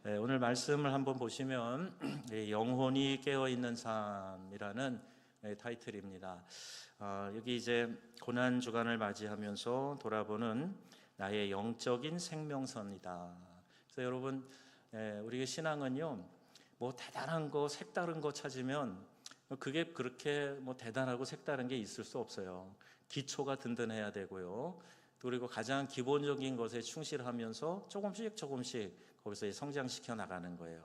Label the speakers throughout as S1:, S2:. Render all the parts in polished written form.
S1: 오늘 말씀을 한번 보시면 영혼이 깨어있는 삶이라는 타이틀입니다. 여기 이제 고난 주간을 맞이하면서 돌아보는 나의 영적인 생명선이다. 그래서 여러분, 우리의 신앙은요, 뭐 대단한 거, 색다른 거 찾으면 그게 그렇게 뭐 대단하고 색다른 게 있을 수 없어요. 기초가 든든해야 되고요. 그리고 가장 기본적인 것에 충실하면서 조금씩 거기서 성장시켜 나가는 거예요.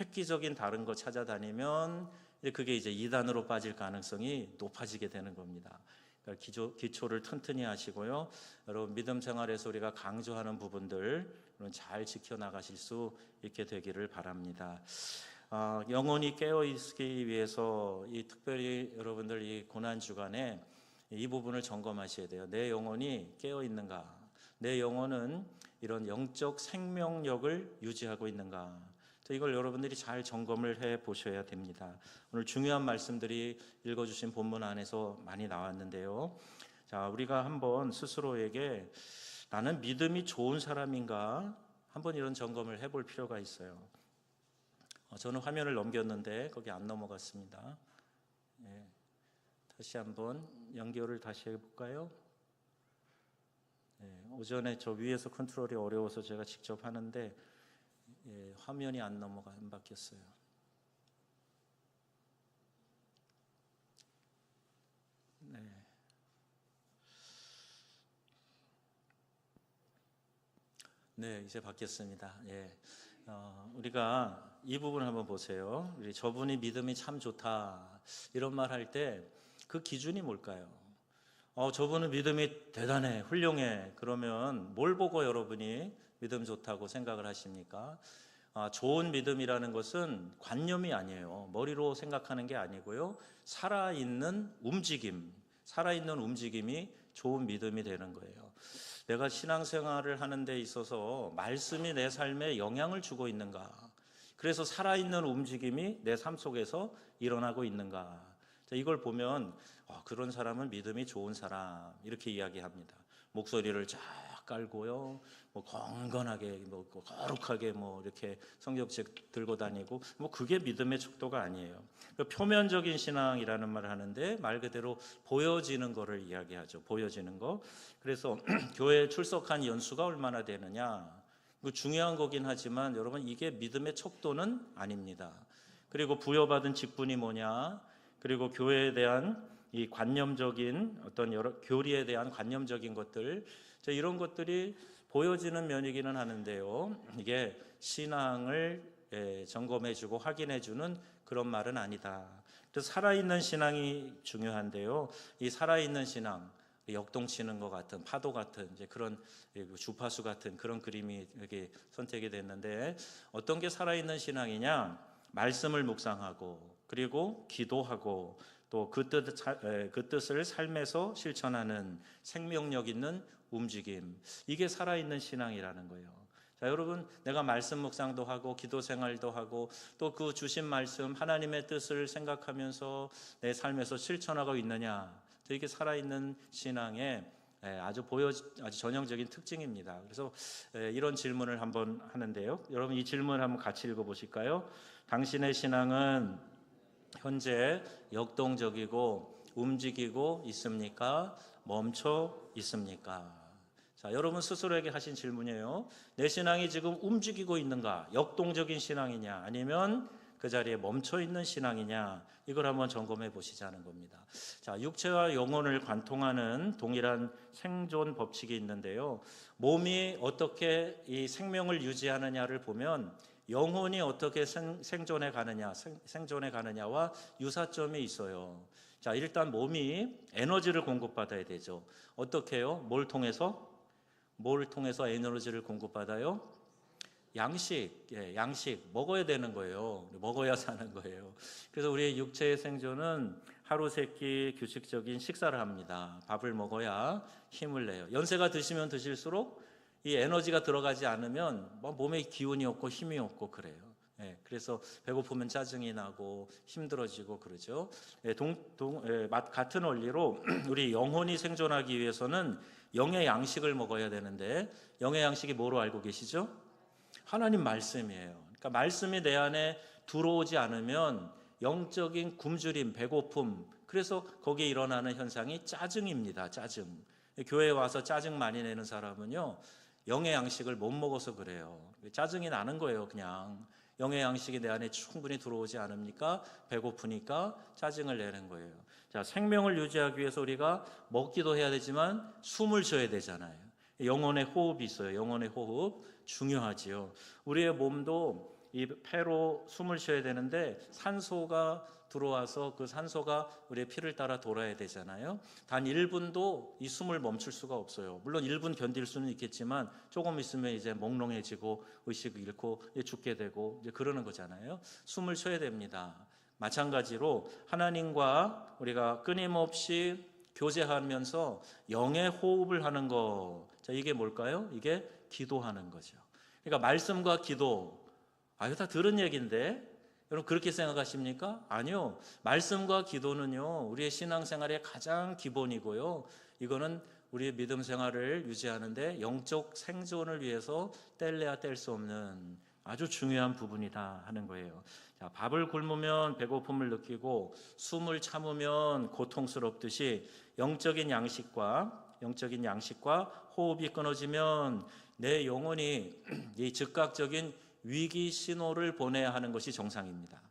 S1: 획기적인 다른 거 찾아다니면 그게 이제 이단으로 빠질 가능성이 높아지게 되는 겁니다. 그러니까 기초를 튼튼히 하시고요. 여러분 믿음 생활에서 우리가 강조하는 부분들 잘 지켜 나가실 수 있게 되기를 바랍니다. 영혼이 깨어 있기 위해서 특별히 여러분들 이 고난 주간에 이 부분을 점검하셔야 돼요. 내 영혼이 깨어 있는가? 내 영혼은 이런 영적 생명력을 유지하고 있는가? 이걸 여러분들이 잘 점검을 해 보셔야 됩니다. 오늘 중요한 말씀들이 읽어주신 본문 안에서 많이 나왔는데요. 자, 우리가 한번 스스로에게 나는 믿음이 좋은 사람인가? 한번 이런 점검을 해볼 필요가 있어요. 저는 화면을 넘겼는데 거기 안 넘어갔습니다. 다시 한번 연결을 다시 해볼까요? 오전에 저 위에서 컨트롤이 어려워서 제가 직접 하는데 화면이 안 바뀌었어요. 네, 이제 바뀌었습니다. 우리가 이 부분을 한번 보세요. 우리 저분이 믿음이 참 좋다 이런 말 할 때 그 기준이 뭘까요? 저분은 믿음이 대단해, 훌륭해. 그러면 뭘 보고 여러분이 믿음 좋다고 생각을 하십니까? 좋은 믿음이라는 것은 관념이 아니에요. 머리로 생각하는 게 아니고요. 살아있는 움직임이 좋은 믿음이 되는 거예요. 내가 신앙생활을 하는 데 있어서 말씀이 내 삶에 영향을 주고 있는가? 그래서 살아있는 움직임이 내 삶 속에서 일어나고 있는가? 이걸 보면 그런 사람은 믿음이 좋은 사람 이렇게 이야기합니다. 목소리를 쫙 깔고요, 뭐 건건하게, 뭐 거룩하게, 뭐 이렇게 성경책 들고 다니고, 뭐 그게 믿음의 척도가 아니에요. 표면적인 신앙이라는 말을 하는데 말 그대로 보여지는 거를 이야기하죠. 보여지는 거. 그래서 교회에 출석한 연수가 얼마나 되느냐, 그 중요한 거긴 하지만 여러분 이게 믿음의 척도는 아닙니다. 그리고 부여받은 직분이 뭐냐, 그리고 교회에 대한 이 관념적인 어떤 여러 교리에 대한 관념적인 것들, 이런 것들이 보여지는 면이기는 하는데요. 이게 신앙을 점검해주고 확인해주는 그런 말은 아니다. 그래서 살아있는 신앙이 중요한데요. 이 살아있는 신앙, 역동치는 것 같은 파도 같은 이제 그런 주파수 같은 그런 그림이 이렇게 선택이 됐는데, 어떤 게 살아있는 신앙이냐? 말씀을 묵상하고 그리고 기도하고 또 그 뜻을 삶에서 실천하는 생명력 있는 움직임, 이게 살아있는 신앙이라는 거예요. 자, 여러분, 내가 말씀 묵상도 하고 기도 생활도 하고 또 그 주신 말씀 하나님의 뜻을 생각하면서 내 삶에서 실천하고 있느냐, 이게 살아있는 신앙의 아주 전형적인 특징입니다. 그래서 이런 질문을 한번 하는데요. 여러분, 이 질문을 한번 같이 읽어보실까요? 당신의 신앙은 현재 역동적이고 움직이고 있습니까? 멈춰 있습니까? 자, 여러분 스스로에게 하신 질문이에요. 내 신앙이 지금 움직이고 있는가? 역동적인 신앙이냐? 아니면 그 자리에 멈춰 있는 신앙이냐? 이걸 한번 점검해 보시자는 겁니다. 자, 육체와 영혼을 관통하는 동일한 생존 법칙이 있는데요. 몸이 어떻게 이 생명을 유지하느냐를 보면 영혼이 어떻게 생존해 가느냐와 유사점이 있어요. 자, 일단 몸이 에너지를 공급받아야 되죠. 어떻게 해요? 뭘 통해서 에너지를 공급받아요? 양식 먹어야 되는 거예요. 먹어야 사는 거예요. 그래서 우리의 육체의 생존은 하루 세끼 규칙적인 식사를 합니다. 밥을 먹어야 힘을 내요. 연세가 드시면 드실수록 이 에너지가 들어가지 않으면 몸에 기운이 없고 힘이 없고 그래요. 그래서 배고프면 짜증이 나고 힘들어지고 그러죠. 같은 원리로 우리 영혼이 생존하기 위해서는 영의 양식을 먹어야 되는데, 영의 양식이 뭐로 알고 계시죠? 하나님 말씀이에요. 그러니까 말씀이 내 안에 들어오지 않으면 영적인 굶주림, 배고픔, 그래서 거기에 일어나는 현상이 짜증입니다. 짜증. 교회에 와서 짜증 많이 내는 사람은요, 영의 양식을 못 먹어서 그래요. 짜증이 나는 거예요. 그냥 영의 양식이 내 안에 충분히 들어오지 않으니까 배고프니까 짜증을 내는 거예요. 자, 생명을 유지하기 위해서 우리가 먹기도 해야 되지만 숨을 쉬어야 되잖아요. 영혼의 호흡이 있어요. 영혼의 호흡 중요하지요. 우리의 몸도 이 폐로 숨을 쉬어야 되는데 산소가 들어와서 그 산소가 우리의 피를 따라 돌아야 되잖아요. 단 1분도 이 숨을 멈출 수가 없어요. 물론 1분 견딜 수는 있겠지만 조금 있으면 이제 몽롱해지고 의식을 잃고 죽게 되고 이제 그러는 거잖아요. 숨을 쉬어야 됩니다. 마찬가지로 하나님과 우리가 끊임없이 교제하면서 영의 호흡을 하는 거. 자, 이게 뭘까요? 이게 기도하는 거죠. 그러니까 말씀과 기도, 이거 다 들은 얘기인데 여러분 그렇게 생각하십니까? 아니요. 말씀과 기도는요, 우리의 신앙생활의 가장 기본이고요. 이거는 우리의 믿음 생활을 유지하는데 영적 생존을 위해서 뗄래야 뗄 수 없는 아주 중요한 부분이다 하는 거예요. 자, 밥을 굶으면 배고픔을 느끼고 숨을 참으면 고통스럽듯이 영적인 양식과 호흡이 끊어지면 내 영혼이 이 즉각적인 위기 신호를 보내야 하는 것이 정상입니다.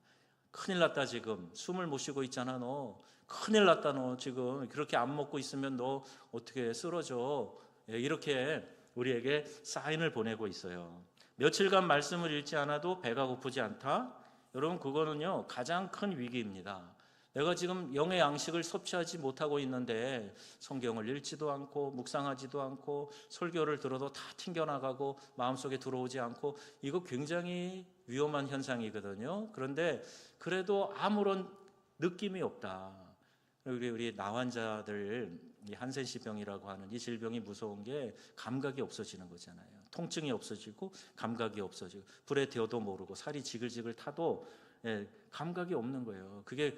S1: 큰일 났다 지금 숨을 못 쉬고 있잖아 너. 큰일 났다 너 지금 그렇게 안 먹고 있으면 너 어떻게 쓰러져. 이렇게 우리에게 사인을 보내고 있어요. 며칠간 말씀을 읽지 않아도 배가 고프지 않다? 여러분 그거는요 가장 큰 위기입니다. 내가 지금 영의 양식을 섭취하지 못하고 있는데 성경을 읽지도 않고 묵상하지도 않고 설교를 들어도 다 튕겨나가고 마음속에 들어오지 않고 이거 굉장히 위험한 현상이거든요. 그런데 그래도 아무런 느낌이 없다. 우리 나환자들 이 한센시병이라고 하는 이 질병이 무서운 게 감각이 없어지는 거잖아요. 통증이 없어지고 감각이 없어지고 불에 데워도 모르고 살이 지글지글 타도 감각이 없는 거예요. 그게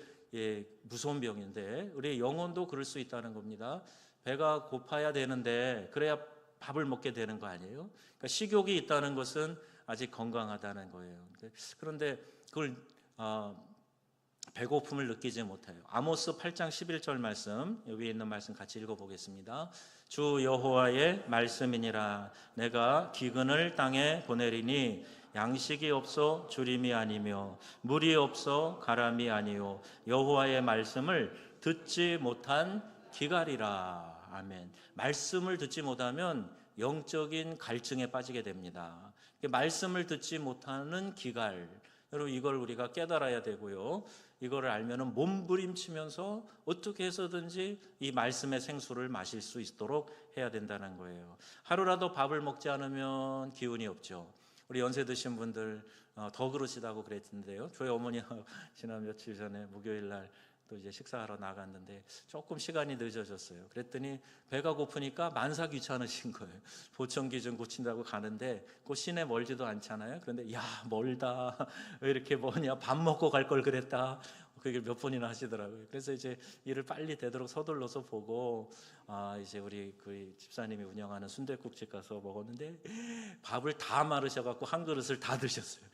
S1: 무서운 병인데 우리 영혼도 그럴 수 있다는 겁니다. 배가 고파야 되는데 그래야 밥을 먹게 되는 거 아니에요? 그러니까 식욕이 있다는 것은 아직 건강하다는 거예요. 그런데 그걸 배고픔을 느끼지 못해요. 아모스 8장 11절 말씀, 여기 있는 말씀 같이 읽어보겠습니다. 주 여호와의 말씀이니라. 내가 기근을 땅에 보내리니 양식이 없어 주림이 아니며 물이 없어 가람이 아니요 여호와의 말씀을 듣지 못한 기갈이라. 아멘. 말씀을 듣지 못하면 영적인 갈증에 빠지게 됩니다. 말씀을 듣지 못하는 기갈, 여러분 이걸 우리가 깨달아야 되고요. 이거를 알면은 몸부림치면서 어떻게 해서든지 이 말씀의 생수를 마실 수 있도록 해야 된다는 거예요. 하루라도 밥을 먹지 않으면 기운이 없죠. 우리 연세 드신 분들 더 그러시다고 그랬는데요. 저희 어머니가 지난 며칠 전에 목요일 날 또 이제 식사하러 나갔는데 조금 시간이 늦어졌어요. 그랬더니 배가 고프니까 만사 귀찮으신 거예요. 보청기 좀 고친다고 가는데 그 시내 멀지도 않잖아요. 그런데 야 멀다. 왜 이렇게 뭐냐. 밥 먹고 갈 걸 그랬다. 그게 몇 번이나 하시더라고요. 그래서 이제 일을 빨리 되도록 서둘러서 보고 이제 우리 그 집사님이 운영하는 순댓국집 가서 먹었는데 밥을 다 마르셔갖고 한 그릇을 다 드셨어요.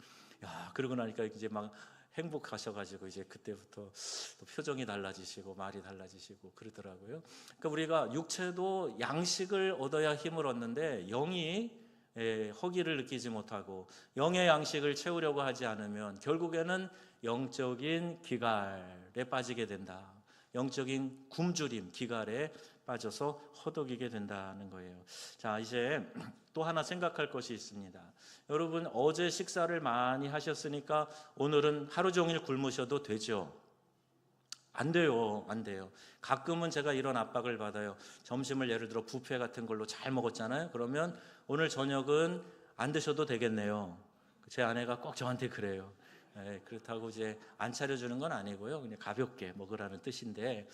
S1: 야 그러고 나니까 이제 막 행복하셔가지고 이제 그때부터 또 표정이 달라지시고 말이 달라지시고 그러더라고요. 그러니까 우리가 육체도 양식을 얻어야 힘을 얻는데 영이 허기를 느끼지 못하고 영의 양식을 채우려고 하지 않으면 결국에는 영적인 기갈에 빠지게 된다. 영적인 굶주림, 기갈에 빠져서 허덕이게 된다는 거예요. 자, 이제 또 하나 생각할 것이 있습니다. 여러분 어제 식사를 많이 하셨으니까 오늘은 하루 종일 굶으셔도 되죠? 안 돼요. 안 돼요. 가끔은 제가 이런 압박을 받아요. 점심을 예를 들어 뷔페 같은 걸로 잘 먹었잖아요. 그러면 오늘 저녁은 안 드셔도 되겠네요. 제 아내가 꼭 저한테 그래요. 그렇다고 이제 안 차려주는 건 아니고요. 그냥 가볍게 먹으라는 뜻인데,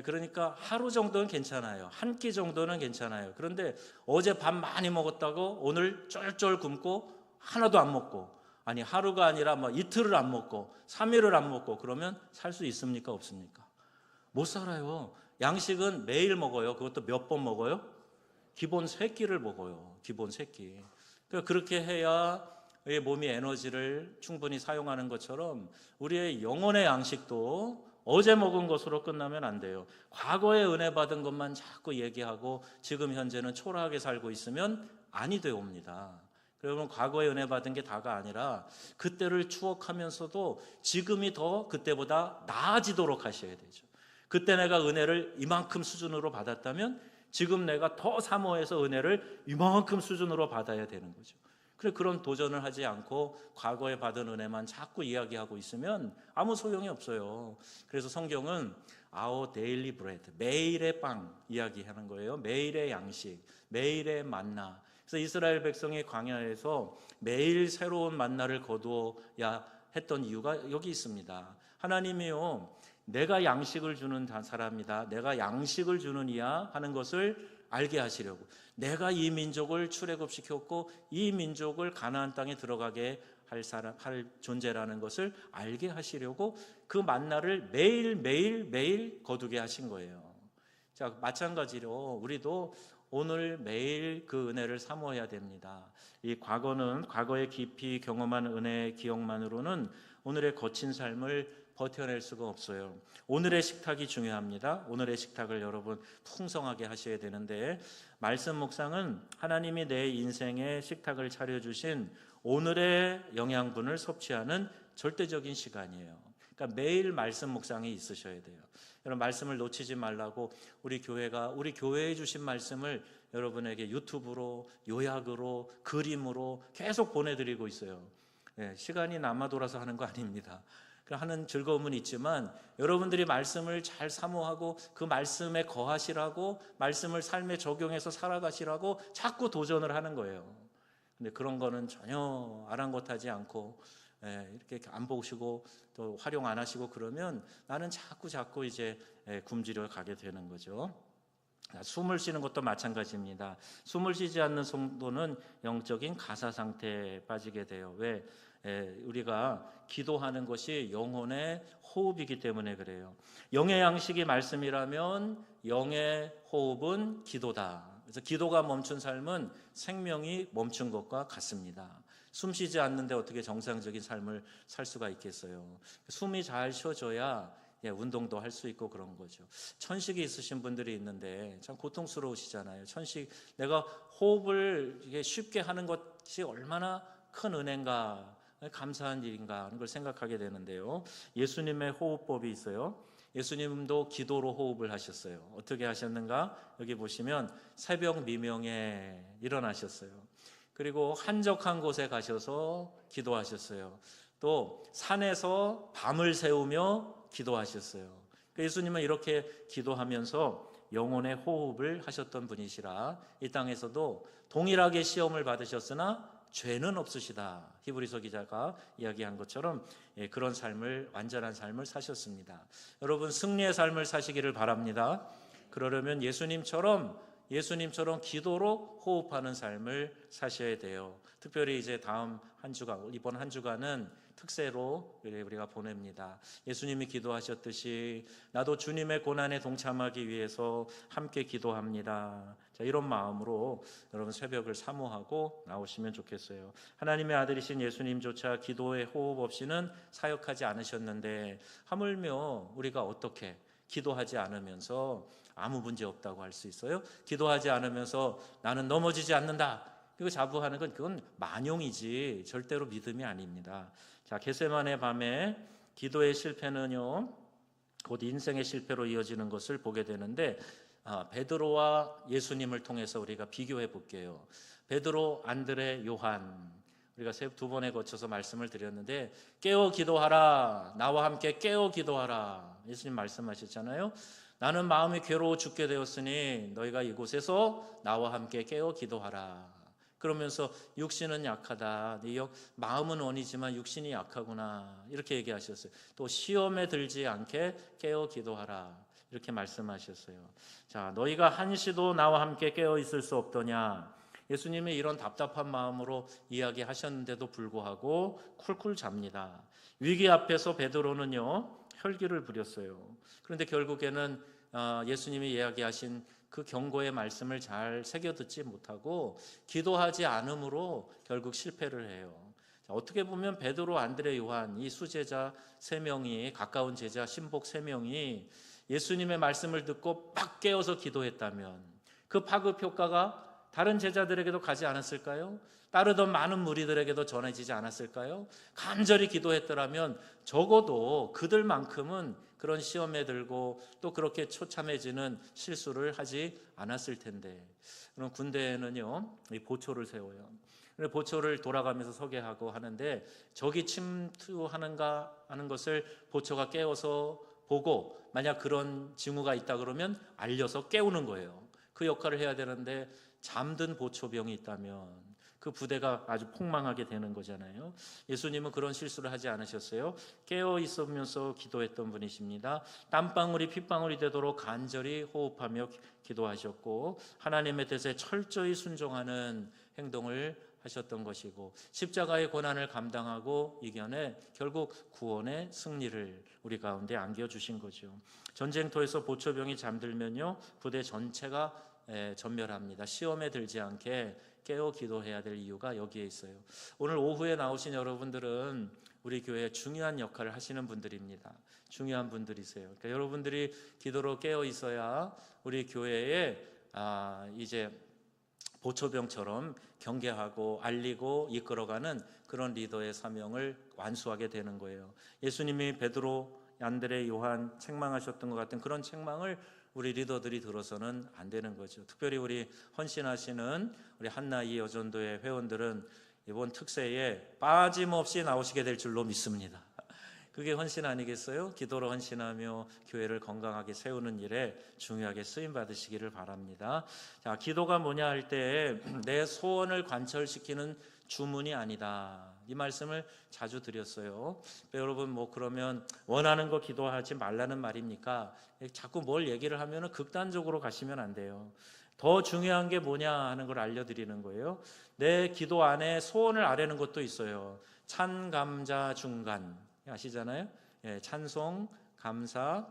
S1: 그러니까 하루 정도는 괜찮아요. 한 끼 정도는 괜찮아요. 그런데 어제 밥 많이 먹었다고 오늘 쫄쫄 굶고 하나도 안 먹고, 아니 하루가 아니라 뭐 이틀을 안 먹고 3일을 안 먹고 그러면 살 수 있습니까? 없습니까? 못 살아요. 양식은 매일 먹어요. 그것도 몇 번 먹어요? 기본 3끼를 먹어요. 기본 3끼. 그러니까 그렇게 해야 우리의 몸이 에너지를 충분히 사용하는 것처럼 우리의 영혼의 양식도 어제 먹은 것으로 끝나면 안 돼요. 과거에 은혜 받은 것만 자꾸 얘기하고 지금 현재는 초라하게 살고 있으면 아니 되옵니다. 그러면 과거에 은혜 받은 게 다가 아니라 그때를 추억하면서도 지금이 더 그때보다 나아지도록 하셔야 되죠. 그때 내가 은혜를 이만큼 수준으로 받았다면 지금 내가 더 사모해서 은혜를 이만큼 수준으로 받아야 되는 거죠. 그래, 그런 도전을 하지 않고 과거에 받은 은혜만 자꾸 이야기하고 있으면 아무 소용이 없어요. 그래서 성경은 Our daily bread, 매일의 빵 이야기하는 거예요. 매일의 양식, 매일의 만나. 그래서 이스라엘 백성이 광야에서 매일 새로운 만나를 거두어야 했던 이유가 여기 있습니다. 하나님이요, 내가 양식을 주는 사람이다, 내가 양식을 주는 이야 하는 것을 알게 하시려고, 내가 이 민족을 출애굽시켰고 이 민족을 가나안 땅에 들어가게 할 존재라는 것을 알게 하시려고 그 만나를 매일 거두게 하신 거예요. 자, 마찬가지로 우리도 오늘 매일 그 은혜를 사모해야 됩니다. 이 과거에 깊이 경험한 은혜의 기억만으로는 오늘의 거친 삶을 버텨낼 수가 없어요. 오늘의 식탁이 중요합니다. 오늘의 식탁을 여러분 풍성하게 하셔야 되는데, 말씀 묵상은 하나님이 내 인생의 식탁을 차려주신 오늘의 영양분을 섭취하는 절대적인 시간이에요. 그러니까 매일 말씀 묵상이 있으셔야 돼요. 여러분, 말씀을 놓치지 말라고 우리 교회에 주신 말씀을 여러분에게 유튜브로, 요약으로, 그림으로 계속 보내드리고 있어요. 시간이 남아 돌아서 하는 거 아닙니다. 하는 즐거움은 있지만 여러분들이 말씀을 잘 사모하고 그 말씀에 거하시라고, 말씀을 삶에 적용해서 살아가시라고 자꾸 도전을 하는 거예요. 근데 그런 거는 전혀 아랑곳하지 않고 이렇게 안 보시고 또 활용 안 하시고 그러면 나는 자꾸 이제 굶주려 가게 되는 거죠. 숨을 쉬는 것도 마찬가지입니다. 숨을 쉬지 않는 성도는 영적인 가사 상태에 빠지게 돼요. 왜? 우리가 기도하는 것이 영혼의 호흡이기 때문에 그래요. 영의 양식이 말씀이라면 영의 호흡은 기도다. 그래서 기도가 멈춘 삶은 생명이 멈춘 것과 같습니다. 숨 쉬지 않는데 어떻게 정상적인 삶을 살 수가 있겠어요? 숨이 잘 쉬어져야 운동도 할 수 있고 그런 거죠. 천식이 있으신 분들이 있는데 참 고통스러우시잖아요. 내가 호흡을 쉽게 하는 것이 얼마나 큰 은혜인가, 감사한 일인가 하는 걸 생각하게 되는데요. 예수님의 호흡법이 있어요. 예수님도 기도로 호흡을 하셨어요. 어떻게 하셨는가? 여기 보시면 새벽 미명에 일어나셨어요. 그리고 한적한 곳에 가셔서 기도하셨어요. 또 산에서 밤을 새우며 기도하셨어요. 예수님은 이렇게 기도하면서 영혼의 호흡을 하셨던 분이시라 이 땅에서도 동일하게 시험을 받으셨으나 죄는 없으시다. 히브리서 기자가 이야기한 것처럼 그런 완전한 삶을 사셨습니다. 여러분, 승리의 삶을 사시기를 바랍니다. 그러려면 예수님처럼 기도로 호흡하는 삶을 사셔야 돼요. 특별히 이제 이번 한 주간은 특세로 우리가 보냅니다. 예수님이 기도하셨듯이 나도 주님의 고난에 동참하기 위해서 함께 기도합니다. 자, 이런 마음으로 여러분 새벽을 사모하고 나오시면 좋겠어요. 하나님의 아들이신 예수님조차 기도의 호흡 없이는 사역하지 않으셨는데 하물며 우리가 어떻게 기도하지 않으면서 아무 문제 없다고 할 수 있어요? 기도하지 않으면서 나는 넘어지지 않는다, 이거 자부하는 건 그건 만용이지 절대로 믿음이 아닙니다. 자, 겟세마네 밤에 기도의 실패는요 곧 인생의 실패로 이어지는 것을 보게 되는데, 베드로와 예수님을 통해서 우리가 비교해 볼게요. 베드로, 안드레, 요한, 우리가 두 번에 거쳐서 말씀을 드렸는데 깨어 기도하라, 나와 함께 깨어 기도하라, 예수님 말씀하셨잖아요. 나는 마음이 괴로워 죽게 되었으니 너희가 이곳에서 나와 함께 깨어 기도하라. 그러면서 육신은 약하다, 마음은 원이지만 육신이 약하구나, 이렇게 얘기하셨어요. 또 시험에 들지 않게 깨어 기도하라, 이렇게 말씀하셨어요. 자, 너희가 한시도 나와 함께 깨어 있을 수 없더냐. 예수님이 이런 답답한 마음으로 이야기하셨는데도 불구하고 쿨쿨 잡니다. 위기 앞에서 베드로는요 혈기를 부렸어요. 그런데 결국에는 예수님이 이야기하신 그 경고의 말씀을 잘 새겨 듣지 못하고 기도하지 않음으로 결국 실패를 해요. 어떻게 보면 베드로, 안드레, 요한 이 수제자 세 명이, 가까운 제자 신복 세 명이 예수님의 말씀을 듣고 막 깨어서 기도했다면 그 파급 효과가 다른 제자들에게도 가지 않았을까요? 따르던 많은 무리들에게도 전해지지 않았을까요? 간절히 기도했더라면 적어도 그들만큼은 그런 시험에 들고 또 그렇게 처참해지는 실수를 하지 않았을 텐데. 그럼 군대에는요, 이 보초를 세워요. 보초를 돌아가면서 서게 하고 하는데, 적이 침투하는가 하는 것을 보초가 깨워서 보고 만약 그런 징후가 있다 그러면 알려서 깨우는 거예요. 그 역할을 해야 되는데 잠든 보초병이 있다면 그 부대가 아주 폭망하게 되는 거잖아요. 예수님은 그런 실수를 하지 않으셨어요. 깨어 있으면서 기도했던 분이십니다. 땀방울이 핏방울이 되도록 간절히 호흡하며 기도하셨고 하나님의 뜻에 철저히 순종하는 행동을 하셨던 것이고 십자가의 고난을 감당하고 이겨내 결국 구원의 승리를 우리 가운데 안겨주신 거죠. 전쟁터에서 보초병이 잠들면요 부대 전체가 전멸합니다. 시험에 들지 않게 깨어 기도해야 될 이유가 여기에 있어요. 오늘 오후에 나오신 여러분들은 우리 교회에 중요한 역할을 하시는 분들입니다. 중요한 분들이세요. 그러니까 여러분들이 기도로 깨어 있어야 우리 교회에 이제 보초병처럼 경계하고 알리고 이끌어가는 그런 리더의 사명을 완수하게 되는 거예요. 예수님이 베드로, 안드레, 요한 책망하셨던 것 같은 그런 책망을 우리 리더들이 들어서는 안 되는 거죠. 특별히 우리 헌신하시는 우리 한나이 여전도의 회원들은 이번 특세에 빠짐없이 나오시게 될 줄로 믿습니다. 그게 헌신 아니겠어요? 기도로 헌신하며 교회를 건강하게 세우는 일에 중요하게 쓰임 받으시기를 바랍니다. 자, 기도가 뭐냐 할 때 내 소원을 관철시키는 주문이 아니다. 이 말씀을 자주 드렸어요. 여러분 그러면 원하는 거 기도하지 말라는 말입니까? 자꾸 뭘 얘기를 하면은 극단적으로 가시면 안 돼요. 더 중요한 게 뭐냐 하는 걸 알려드리는 거예요. 내 기도 안에 소원을 아뢰는 것도 있어요. 찬감자 중간 아시잖아요? 찬송, 감사,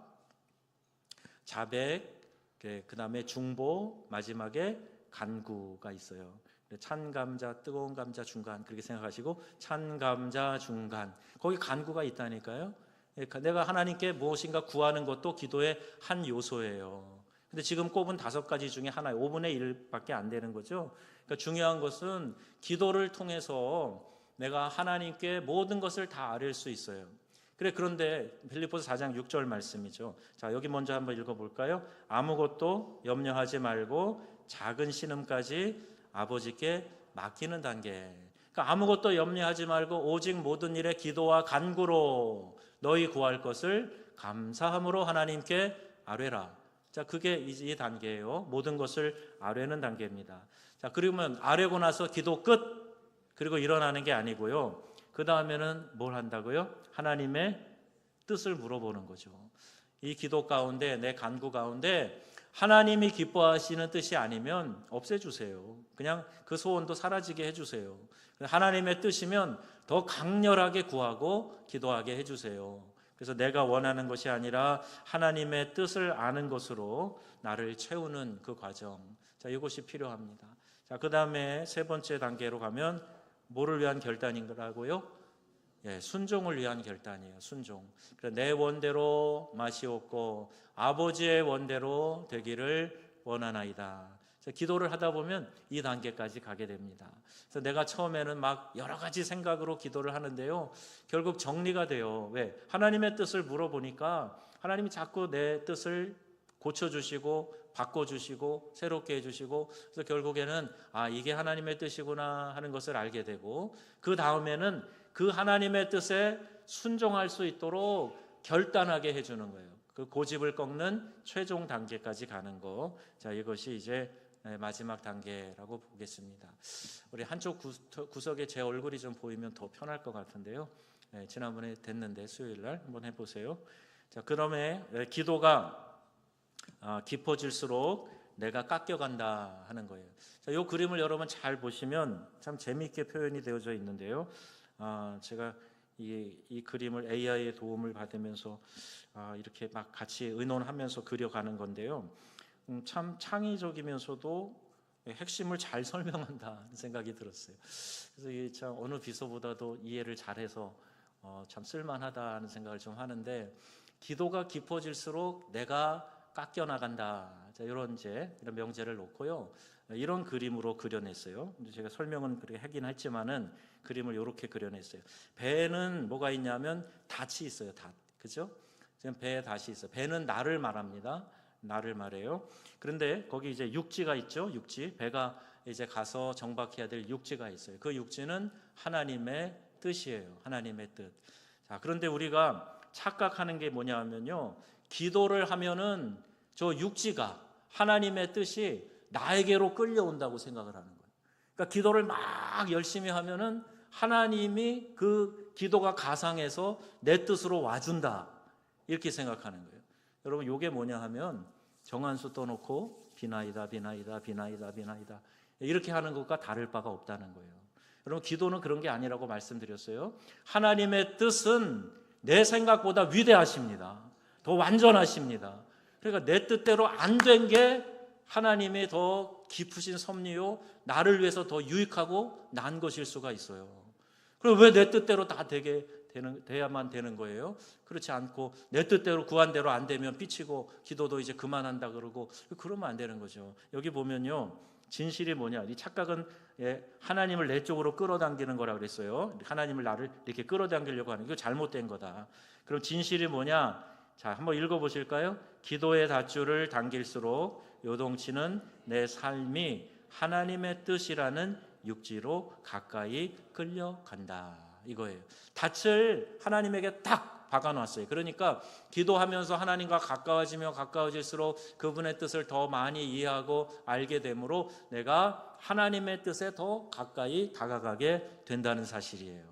S1: 자백, 그 다음에 중보, 마지막에 간구가 있어요. 찬감자, 뜨거운 감자 중간 그렇게 생각하시고 찬감자 중간 거기 간구가 있다니까요. 내가 하나님께 무엇인가 구하는 것도 기도의 한 요소예요. 근데 지금 꼽은 5가지 중에 하나 5분의 1밖에 안 되는 거죠. 그러니까 중요한 것은 기도를 통해서 내가 하나님께 모든 것을 다 아뢰 수 있어요. 그런데 빌립보서 4장 6절 말씀이죠. 자, 여기 먼저 한번 읽어볼까요? 아무것도 염려하지 말고 작은 신음까지 아버지께 맡기는 단계. 그러니까 아무것도 염려하지 말고 오직 모든 일에 기도와 간구로 너희 구할 것을 감사함으로 하나님께 아뢰라. 자, 그게 이 단계예요. 모든 것을 아뢰는 단계입니다. 자, 그러면 아뢰고 나서 기도 끝. 그리고 일어나는 게 아니고요. 그 다음에는 뭘 한다고요? 하나님의 뜻을 물어보는 거죠. 이 기도 가운데, 내 간구 가운데 하나님이 기뻐하시는 뜻이 아니면 없애주세요. 그냥 그 소원도 사라지게 해주세요. 하나님의 뜻이면 더 강렬하게 구하고 기도하게 해주세요. 그래서 내가 원하는 것이 아니라 하나님의 뜻을 아는 것으로 나를 채우는 그 과정. 자, 이것이 필요합니다. 자, 그 다음에 세 번째 단계로 가면 뭐를 위한 결단인가라고요? 순종을 위한 결단이에요. 순종. 내 원대로 마시옵고 아버지의 원대로 되기를 원하나이다. 기도를 하다 보면 이 단계까지 가게 됩니다. 그래서 내가 처음에는 막 여러 가지 생각으로 기도를 하는데요. 결국 정리가 돼요. 왜? 하나님의 뜻을 물어보니까 하나님이 자꾸 내 뜻을 고쳐주시고 바꿔주시고 새롭게 해주시고 그래서 결국에는 이게 하나님의 뜻이구나 하는 것을 알게 되고 그 다음에는 그 하나님의 뜻에 순종할 수 있도록 결단하게 해주는 거예요. 그 고집을 꺾는 최종 단계까지 가는 거. 자, 이것이 이제 마지막 단계라고 보겠습니다. 우리 한쪽 구석에 제 얼굴이 좀 보이면 더 편할 것 같은데요. 지난번에 됐는데 수요일날 한번 해보세요. 자, 그러면 기도가 깊어질수록 내가 깎여간다 하는 거예요. 자, 이 그림을 여러분 잘 보시면 참 재미있게 표현이 되어져 있는데요. 제가 이 그림을 AI의 도움을 받으면서 이렇게 막 같이 의논하면서 그려가는 건데요. 참 창의적이면서도 핵심을 잘 설명한다 생각이 들었어요. 그래서 이게 참 어느 비서보다도 이해를 잘해서 참 쓸만하다는 생각을 좀 하는데, 기도가 깊어질수록 내가 깎여 나간다. 자, 이런 명제를 놓고요. 이런 그림으로 그려냈어요. 제가 설명은 그렇게 하긴 했지만은 그림을 이렇게 그려냈어요. 배에는 뭐가 있냐면 닻이 있어요. 닻. 그죠? 지금 배에 닻이 있어요. 배는 나를 말합니다. 나를 말해요. 그런데 거기 이제 육지가 있죠. 육지. 배가 이제 가서 정박해야 될 육지가 있어요. 그 육지는 하나님의 뜻이에요. 하나님의 뜻. 자, 그런데 우리가 착각하는 게 뭐냐면요. 기도를 하면은 저 육지가, 하나님의 뜻이 나에게로 끌려온다고 생각을 하는 거예요. 그러니까 기도를 막 열심히 하면은 하나님이 그 기도가 가상해서 내 뜻으로 와준다. 이렇게 생각하는 거예요. 여러분, 이게 뭐냐 하면 정한수 떠놓고 비나이다 비나이다 비나이다 비나이다 이렇게 하는 것과 다를 바가 없다는 거예요. 여러분, 기도는 그런 게 아니라고 말씀드렸어요. 하나님의 뜻은 내 생각보다 위대하십니다. 더 완전하십니다. 그러니까 내 뜻대로 안 된 게 하나님의 더 깊으신 섭리요, 나를 위해서 더 유익하고 난 것일 수가 있어요. 그럼 왜 내 뜻대로 다 돼야만 되는 거예요? 그렇지 않고 내 뜻대로 구한 대로 안 되면 삐치고 기도도 이제 그만한다 그러고, 그러면 안 되는 거죠. 여기 보면요, 진실이 뭐냐? 이 착각은 하나님을 내 쪽으로 끌어당기는 거라 그랬어요. 하나님을 나를 이렇게 끌어당기려고 하는, 이거 잘못된 거다. 그럼 진실이 뭐냐? 자, 한번 읽어보실까요? 기도의 밧줄을 당길수록 요동치는 내 삶이 하나님의 뜻이라는 육지로 가까이 끌려간다. 이거예요. 닻을 하나님에게 딱 박아놨어요. 그러니까 기도하면서 하나님과 가까워지면 가까워질수록 그분의 뜻을 더 많이 이해하고 알게 되므로 내가 하나님의 뜻에 더 가까이 다가가게 된다는 사실이에요.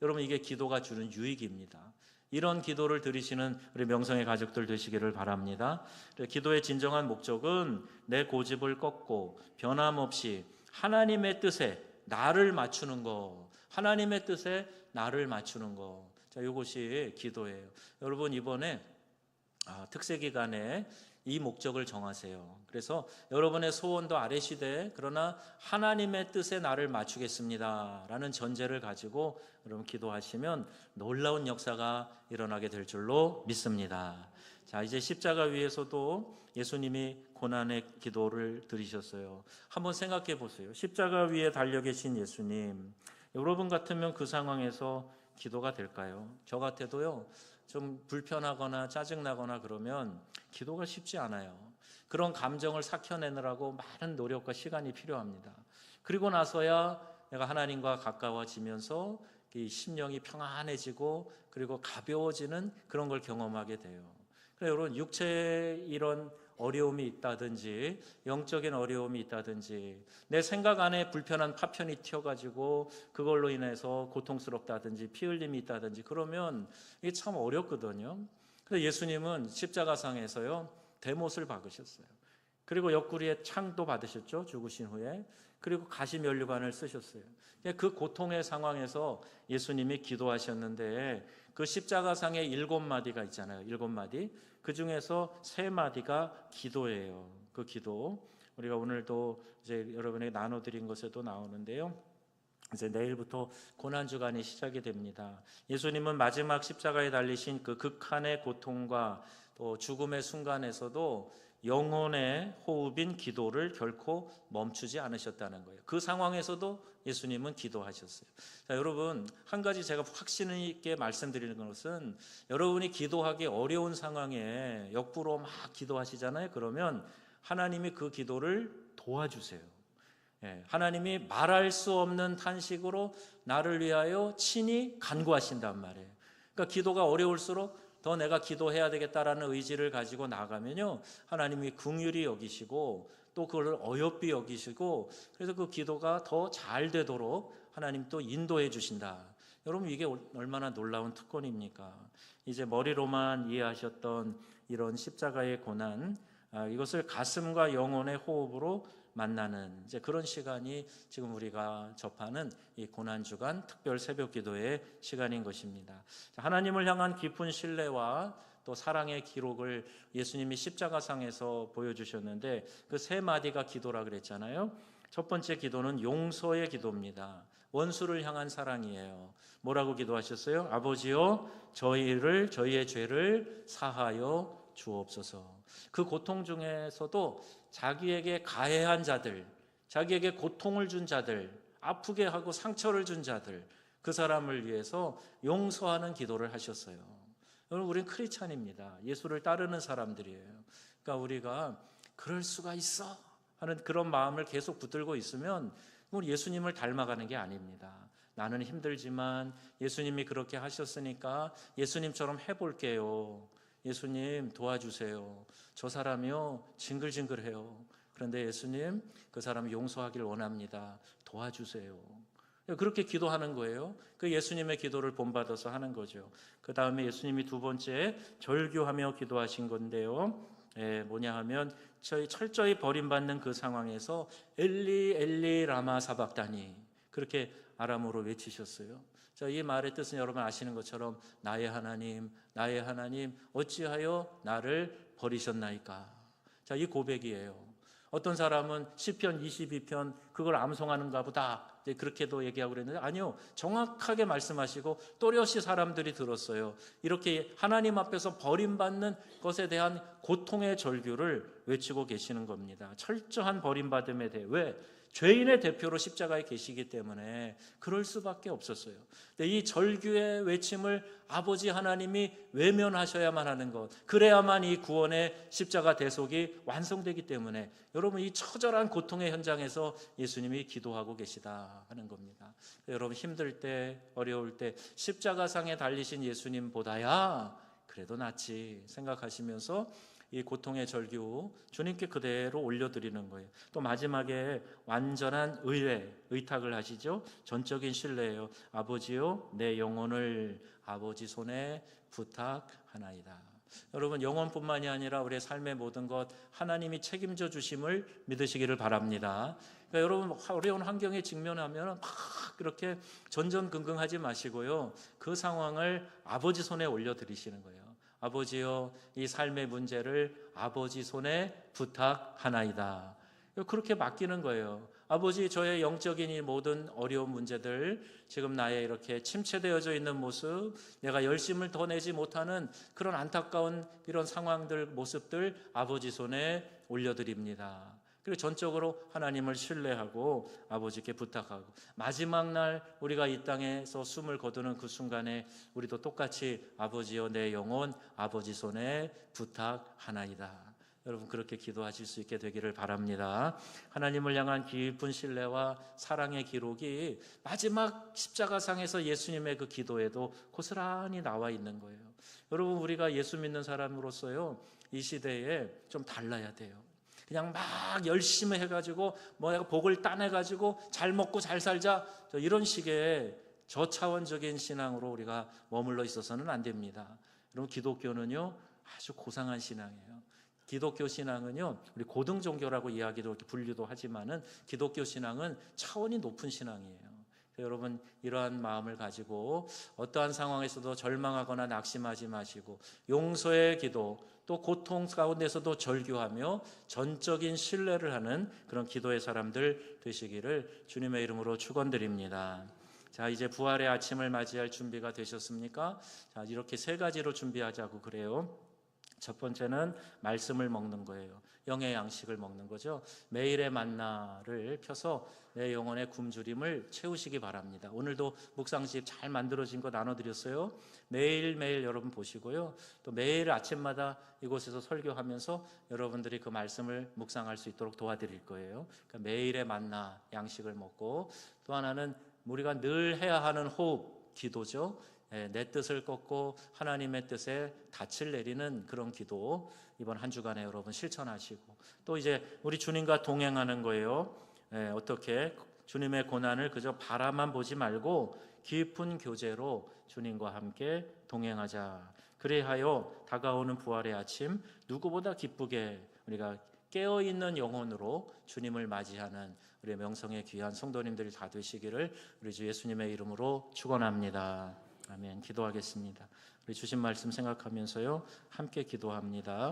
S1: 여러분, 이게 기도가 주는 유익입니다. 이런 기도를 드리시는 우리 명성의 가족들 되시기를 바랍니다. 기도의 진정한 목적은 내 고집을 꺾고 변함없이 하나님의 뜻에 나를 맞추는 거, 하나님의 뜻에 나를 맞추는 거. 자, 이것이 기도예요. 여러분, 이번에 특세 기간에 이 목적을 정하세요. 그래서 여러분의 소원도 아래시되 그러나 하나님의 뜻에 나를 맞추겠습니다 라는 전제를 가지고 여러분 기도하시면 놀라운 역사가 일어나게 될 줄로 믿습니다. 자, 이제 십자가 위에서도 예수님이 고난의 기도를 드리셨어요. 한번 생각해 보세요. 십자가 위에 달려 계신 예수님, 여러분 같으면 그 상황에서 기도가 될까요? 저 같아도요, 좀 불편하거나 짜증나거나 그러면 기도가 쉽지 않아요. 그런 감정을 삭혀내느라고 많은 노력과 시간이 필요합니다. 그리고 나서야 내가 하나님과 가까워지면서 이 심령이 평안해지고 그리고 가벼워지는 그런 걸 경험하게 돼요. 그래서 여러분, 육체에 이런 어려움이 있다든지 영적인 어려움이 있다든지 내 생각 안에 불편한 파편이 튀어가지고 그걸로 인해서 고통스럽다든지 피 흘림이 있다든지 그러면 이게 참 어렵거든요. 그래서 예수님은 십자가상에서요 대못을 박으셨어요. 그리고 옆구리에 창도 받으셨죠, 죽으신 후에. 그리고 가시면류관을 쓰셨어요. 그 고통의 상황에서 예수님이 기도하셨는데 그 십자가상에 7마디가 있잖아요. 7마디. 그 중에서 3마디가 기도예요. 그 기도. 우리가 오늘도 이제 여러분에게 나눠드린 것에도 나오는데요. 이제 내일부터 고난주간이 시작이 됩니다. 예수님은 마지막 십자가에 달리신 그 극한의 고통과 또 죽음의 순간에서도 영혼의 호흡인 기도를 결코 멈추지 않으셨다는 거예요. 그 상황에서도 예수님은 기도하셨어요. 자, 여러분, 한 가지 제가 확신 있게 말씀드리는 것은 여러분이 기도하기 어려운 상황에 역부로 막 기도하시잖아요. 그러면 하나님이 그 기도를 도와주세요. 하나님이 말할 수 없는 탄식으로 나를 위하여 친히 간구하신단 말이에요. 그러니까 기도가 어려울수록 더 내가 기도해야 되겠다라는 의지를 가지고 나가면요, 하나님이 긍휼히 여기시고 또 그걸 어여삐 여기시고 그래서 그 기도가 더 잘 되도록 하나님 또 인도해 주신다. 여러분, 이게 얼마나 놀라운 특권입니까? 이제 머리로만 이해하셨던 이런 십자가의 고난, 이것을 가슴과 영혼의 호흡으로 만나는 이제 그런 시간이 지금 우리가 접하는 이 고난주간 특별 새벽기도의 시간인 것입니다. 하나님을 향한 깊은 신뢰와 또 사랑의 기록을 예수님이 십자가상에서 보여주셨는데 그 세 마디가 기도라 그랬잖아요. 첫 번째 기도는 용서의 기도입니다. 원수를 향한 사랑이에요. 뭐라고 기도하셨어요? 아버지요, 저희의 죄를 사하여 주옵소서. 그 고통 중에서도 자기에게 가해한 자들, 자기에게 고통을 준 자들, 아프게 하고 상처를 준 자들, 그 사람을 위해서 용서하는 기도를 하셨어요. 여러분, 우리는 크리스찬입니다. 예수를 따르는 사람들이에요. 그러니까 우리가 그럴 수가 있어 하는 그런 마음을 계속 붙들고 있으면 그건 예수님을 닮아가는 게 아닙니다. 나는 힘들지만 예수님이 그렇게 하셨으니까 예수님처럼 해볼게요. 예수님 도와주세요. 저 사람이요 징글징글해요. 그런데 예수님 그 사람 용서하길 원합니다. 도와주세요. 그렇게 기도하는 거예요. 그 예수님의 기도를 본받아서 하는 거죠. 그 다음에 예수님이 두 번째 절규하며 기도하신 건데요. 뭐냐 하면 저희 철저히 버림받는 그 상황에서 엘리 엘리 라마 사박다니 그렇게 아람어로 외치셨어요. 자, 이 말의 뜻은 여러분 아시는 것처럼 나의 하나님 어찌하여 나를 버리셨나이까. 자, 이 고백이에요. 어떤 사람은 시편 22편 그걸 암송하는가 보다 그렇게도 얘기하고 그랬는데 아니요, 정확하게 말씀하시고 또렷이 사람들이 들었어요. 이렇게 하나님 앞에서 버림받는 것에 대한 고통의 절규를 외치고 계시는 겁니다. 철저한 버림받음에 대해. 왜? 죄인의 대표로 십자가에 계시기 때문에 그럴 수밖에 없었어요. 근데 이 절규의 외침을 아버지 하나님이 외면하셔야만 하는 것, 그래야만 이 구원의 십자가 대속이 완성되기 때문에 여러분 이 처절한 고통의 현장에서 예수님이 기도하고 계시다 하는 겁니다. 여러분 힘들 때 어려울 때 십자가상에 달리신 예수님보다야 그래도 낫지 생각하시면서 이 고통의 절규 주님께 그대로 올려드리는 거예요. 또 마지막에 완전한 의탁을 하시죠. 전적인 신뢰예요. 아버지요, 내 영혼을 아버지 손에 부탁하나이다. 여러분 영혼뿐만이 아니라 우리의 삶의 모든 것 하나님이 책임져 주심을 믿으시기를 바랍니다. 그러니까 여러분 어려운 환경에 직면하면 막 그렇게 전전긍긍하지 마시고요. 그 상황을 아버지 손에 올려드리시는 거예요. 아버지여, 이 삶의 문제를 아버지 손에 부탁하나이다. 그렇게 맡기는 거예요. 아버지, 저의 영적인 이 모든 어려운 문제들, 지금 나의 이렇게 침체되어져 있는 모습, 내가 열심을 더 내지 못하는 그런 안타까운 이런 상황들, 모습들 아버지 손에 올려드립니다. 그리고 전적으로 하나님을 신뢰하고 아버지께 부탁하고 마지막 날 우리가 이 땅에서 숨을 거두는 그 순간에 우리도 똑같이 아버지여 내 영혼 아버지 손에 부탁하나이다. 여러분 그렇게 기도하실 수 있게 되기를 바랍니다. 하나님을 향한 깊은 신뢰와 사랑의 기록이 마지막 십자가상에서 예수님의 그 기도에도 고스란히 나와 있는 거예요. 여러분 우리가 예수 믿는 사람으로서요 이 시대에 좀 달라야 돼요. 그냥 막 열심히 해가지고 내가 복을 따내가지고 잘 먹고 잘 살자 이런 식의 저차원적인 신앙으로 우리가 머물러 있어서는 안 됩니다. 여러분 기독교는요 아주 고상한 신앙이에요. 기독교 신앙은요 우리 고등 종교라고 이야기도 이렇게 분류도 하지만은 기독교 신앙은 차원이 높은 신앙이에요. 여러분 이러한 마음을 가지고 어떠한 상황에서도 절망하거나 낙심하지 마시고 용서의 기도 또 고통 가운데서도 절규하며 전적인 신뢰를 하는 그런 기도의 사람들 되시기를 주님의 이름으로 축원드립니다. 자, 이제 부활의 아침을 맞이할 준비가 되셨습니까? 자, 이렇게 세 가지로 준비하자고 그래요. 첫 번째는 말씀을 먹는 거예요. 영의 양식을 먹는 거죠. 매일의 만나를 펴서 내 영혼의 굶주림을 채우시기 바랍니다. 오늘도 묵상집 잘 만들어진 거 나눠드렸어요. 매일매일 여러분 보시고요. 또 매일 아침마다 이곳에서 설교하면서 여러분들이 그 말씀을 묵상할 수 있도록 도와드릴 거예요. 그러니까 매일의 만나 양식을 먹고 또 하나는 우리가 늘 해야 하는 호흡, 기도죠. 내 뜻을 꺾고 하나님의 뜻에 닻을 내리는 그런 기도 이번 한 주간에 여러분 실천하시고 또 이제 우리 주님과 동행하는 거예요. 어떻게 주님의 고난을 그저 바라만 보지 말고 깊은 교제로 주님과 함께 동행하자. 그리하여 다가오는 부활의 아침 누구보다 기쁘게 우리가 깨어있는 영혼으로 주님을 맞이하는 우리 명성의 귀한 성도님들이 다 되시기를 우리 주 예수님의 이름으로 축원합니다. 아멘. 기도하겠습니다. 우리 주신 말씀 생각하면서요 함께 기도합니다.